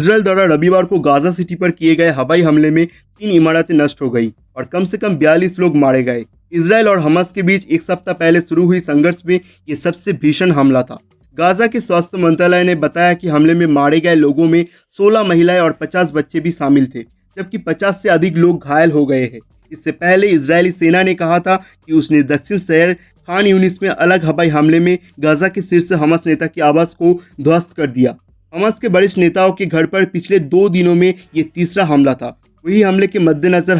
Israel द्वारा रविवार को गाजा सिटी पर किए गए हवाई हमले में 3 इमारतें नष्ट हो गई और कम से कम 42 लोग मारे गए। इसराइल और हमास के बीच एक सप्ताह पहले शुरू हुई संघर्ष में ये सबसे भीषण हमला था। गाजा के स्वास्थ्य मंत्रालय ने बताया कि हमले में मारे गए लोगों में 16 महिलाएं और 50 बच्चे भी शामिल थे, जबकि 50 से अधिक लोग घायल हो गए हैं। इससे पहले इजरायली सेना ने कहा था कि उसने दक्षिण शहर खान यूनिस में अलग हवाई हमले में गाजा के शीर्ष हमास नेता के आवास को ध्वस्त कर दिया। हमास के वरिष्ठ नेताओं के घर पर पिछले 2 दिनों में ये तीसरा हमला था। वही हमले के मद्देनजर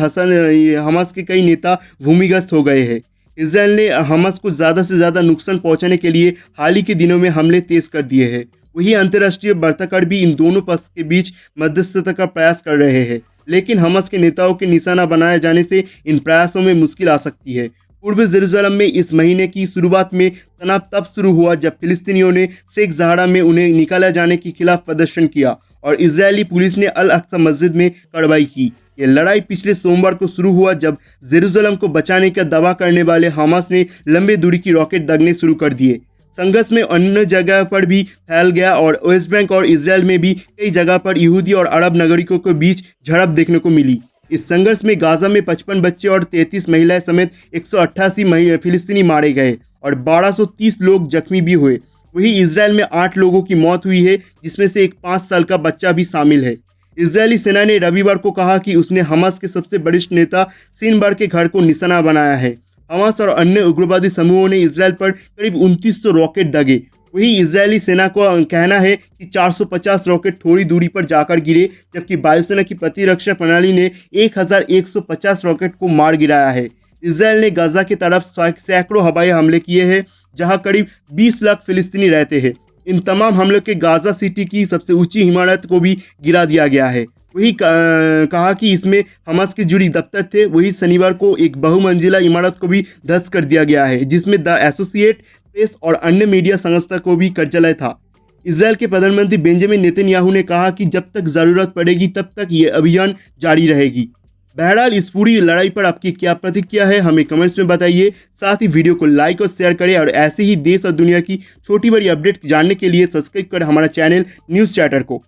हमास के कई नेता भूमिगत हो गए हैं। इसराइल ने हमास को ज़्यादा से ज़्यादा नुकसान पहुंचाने के लिए हाल ही के दिनों में हमले तेज कर दिए हैं। वही अंतर्राष्ट्रीय वार्ताकार भी इन दोनों पक्ष के बीच मध्यस्थता का प्रयास कर रहे हैं, लेकिन हमास के नेताओं के निशाना बनाए जाने से इन प्रयासों में मुश्किल आ सकती है। पूर्वी जेरूसलम में इस महीने की शुरुआत में तनाव तब शुरू हुआ जब फिलिस्तीनियों ने शेख ज़हरा में उन्हें निकाला जाने के खिलाफ प्रदर्शन किया और इजरायली पुलिस ने अल अक्सा मस्जिद में कार्रवाई की। ये लड़ाई पिछले सोमवार को शुरू हुआ जब जेरूसलम को बचाने का दावा करने वाले हमास ने लंबे दूरी की रॉकेट दागने शुरू कर दिए। संघर्ष में अन्य जगह पर भी फैल गया और वेस्ट बैंक और इसराइल में भी कई जगह पर यहूदी और अरब नागरिकों के बीच झड़प देखने को मिली। इस संघर्ष में गाजा में 55 बच्चे और 33 महिलाएं समेत 188 फिलिस्तीनी मारे गए और 1230 लोग जख्मी भी हुए। वहीं इसराइल में 8 लोगों की मौत हुई है, जिसमें से एक 5 साल का बच्चा भी शामिल है। इजरायली सेना ने रविवार को कहा कि उसने हमास के सबसे वरिष्ठ नेता सिनवार के घर को निशाना बनाया है। हमास और अन्य उग्रवादी समूहों ने इसराइल पर करीब 2900 रॉकेट दागे। वहीं इजरायली सेना को कहना है कि 450 रॉकेट थोड़ी दूरी पर जाकर गिरे, जबकि वायुसेना की प्रतिरक्षा प्रणाली ने 1150 रॉकेट को मार गिराया है। इसराइल ने गाजा की तरफ सैकड़ों हवाई हमले किए हैं, जहां करीब 20 लाख फिलिस्तीनी रहते हैं। इन तमाम हमलों के गाजा सिटी की सबसे ऊंची इमारत को भी गिरा दिया गया है। वही कहा कि इसमें हमास के जुड़ी दफ्तर थे। वही शनिवार को एक बहुमंजिला इमारत को भी ध्वस्त कर दिया गया है, जिसमें द एसोसिएट प्रेस और अन्य मीडिया संस्था को भी कार्यालय था। इसराइल के प्रधानमंत्री बेंजामिन नेतन्याहू ने कहा कि जब तक ज़रूरत पड़ेगी तब तक ये अभियान जारी रहेगी। बहरहाल इस पूरी लड़ाई पर आपकी क्या प्रतिक्रिया है, हमें कमेंट्स में बताइए। साथ ही वीडियो को लाइक और शेयर करें और ऐसे ही देश और दुनिया की छोटी बड़ी अपडेट जानने के लिए सब्सक्राइब करें हमारा चैनल न्यूज़ चैटर को।